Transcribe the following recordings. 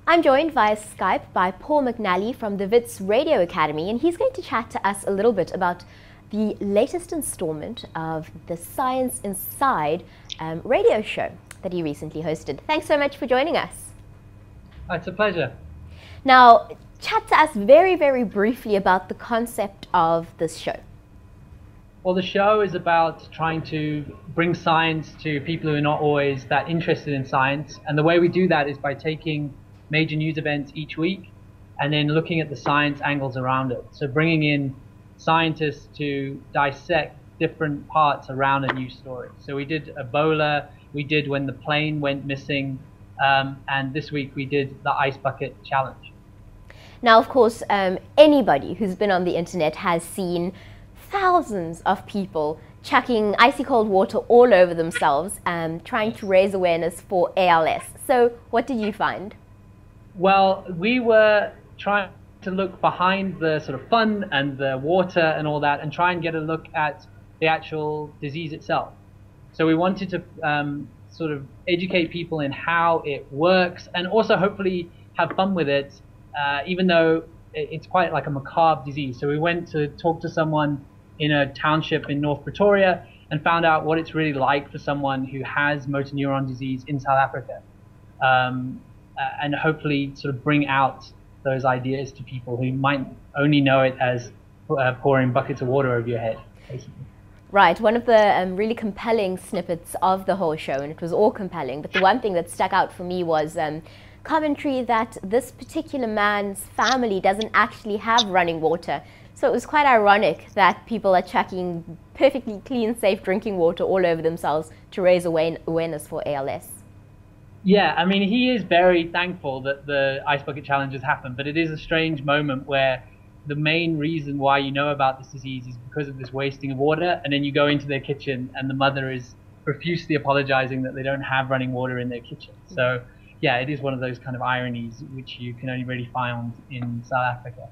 I'm joined via Skype by Paul McNally from the Wits Radio Academy, and he's going to chat to us a little bit about the latest installment of the Science Inside radio show that he recently hosted. Thanks so much for joining us. Oh, it's a pleasure. Now, chat to us very, very briefly about the concept of this show. Well, the show is about trying to bring science to people who are not always that interested in science. And the way we do that is by taking major news events each week and then looking at the science angles around it. So bringing in scientists to dissect different parts around a news story. So we did Ebola, we did when the plane went missing, and this week we did the ice bucket challenge. Now, of course, anybody who's been on the internet has seen thousands of people chucking icy cold water all over themselves, trying to raise awareness for ALS. So what did you find? Well, we were trying to look behind the sort of fun and the water and all that and try and get a look at the actual disease itself. So we wanted to sort of educate people in how it works and also hopefully have fun with it, even though it's quite like a macabre disease. So we went to talk to someone in a township in North Pretoria and found out what it's really like for someone who has motor neuron disease in South Africa, and hopefully sort of bring out those ideas to people who might only know it as pouring buckets of water over your head, basically. Right, one of the really compelling snippets of the whole show, and it was all compelling, but the one thing that stuck out for me was commentary that this particular man's family doesn't actually have running water. So it was quite ironic that people are chucking perfectly clean, safe drinking water all over themselves to raise awareness for ALS. Yeah, I mean, he is very thankful that the Ice Bucket Challenge has happened, but it is a strange moment where the main reason why you know about this disease is because of this wasting of water, and then you go into their kitchen and the mother is profusely apologizing that they don't have running water in their kitchen. So yeah, it is one of those kind of ironies which you can only really find in South Africa.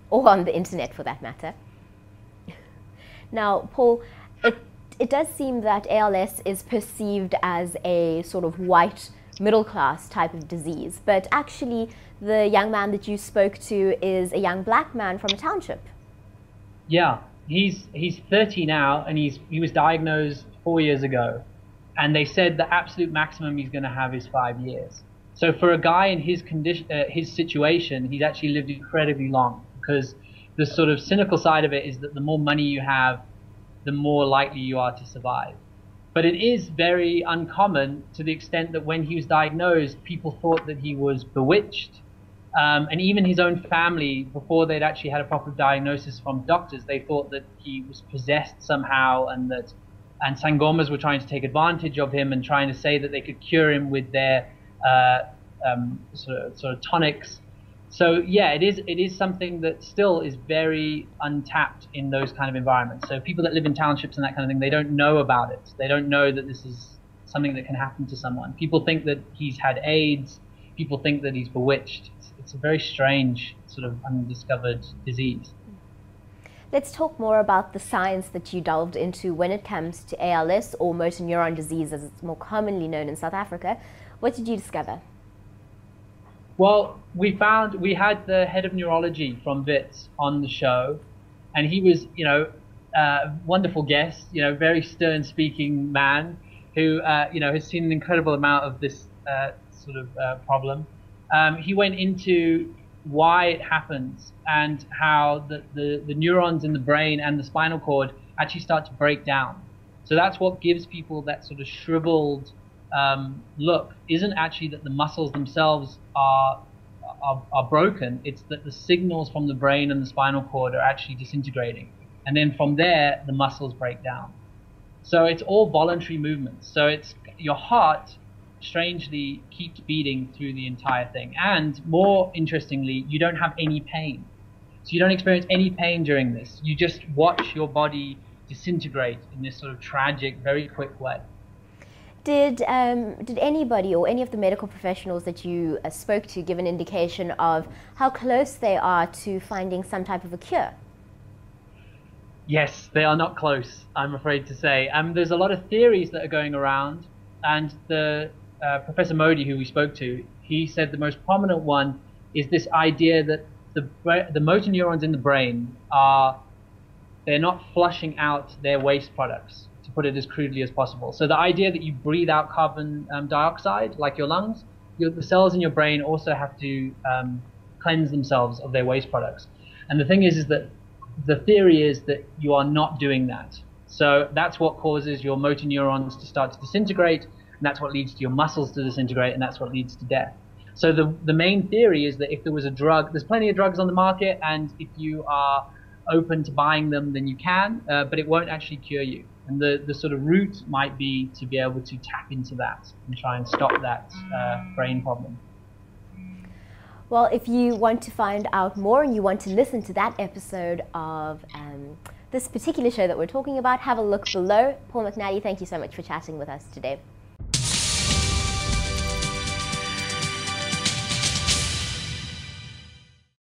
Or on the internet, for that matter. Now, Paul, it does seem that ALS is perceived as a sort of white middle-class type of disease, but actually the young man that you spoke to is a young black man from a township. Yeah, he's 30 now, and he was diagnosed 4 years ago, and they said the absolute maximum he's going to have is 5 years. So for a guy in his condition, his situation, he's actually lived incredibly long, because the sort of cynical side of it is that the more money you have, the more likely you are to survive. But it is very uncommon to the extent that when he was diagnosed, people thought that he was bewitched. And even his own family, before they'd actually had a proper diagnosis from doctors, they thought that he was possessed somehow, and sangomas were trying to take advantage of him and trying to say that they could cure him with their sort of tonics. So yeah, it is something that still is very untapped in those kind of environments. So people that live in townships and that kind of thing, they don't know about it. They don't know that this is something that can happen to someone. People think that he's had AIDS. People think that he's bewitched. It's a very strange sort of undiscovered disease. Let's talk more about the science that you delved into when it comes to ALS, or motor neuron disease as it's more commonly known in South Africa. What did you discover? Well, we had the head of neurology from Wits on the show, and he was, a wonderful guest, very stern speaking man who, has seen an incredible amount of this problem. He went into why it happens and how the neurons in the brain and the spinal cord actually start to break down. So that's what gives people that sort of shriveled look. Isn't actually that the muscles themselves are broken. It's that the signals from the brain and the spinal cord are actually disintegrating, and then from there the muscles break down. So it's all voluntary movements. So it's your heart strangely keeps beating through the entire thing, and more interestingly, you don't have any pain. So you don't experience any pain during this. You just watch your body disintegrate in this sort of tragic, very quick way. Did anybody or any of the medical professionals that you spoke to give an indication of how close they are to finding some type of a cure? Yes, they are not close, I'm afraid to say. There's a lot of theories that are going around, and the Professor Modi, who we spoke to, he said the most prominent one is this idea that the motor neurons in the brain they're not flushing out their waste products, to put it as crudely as possible. So the idea that you breathe out carbon dioxide, like your lungs, the cells in your brain also have to cleanse themselves of their waste products. And the thing is that the theory is that you are not doing that. So that's what causes your motor neurons to start to disintegrate, and that's what leads to your muscles to disintegrate, and that's what leads to death. So the main theory is that if there was a drug, there's plenty of drugs on the market, and if you are open to buying them, then you can, but it won't actually cure you. And the sort of route might be to be able to tap into that and try and stop that brain problem. Well, if you want to find out more and you want to listen to that episode of this particular show that we're talking about, have a look below. Paul McNally, thank you so much for chatting with us today.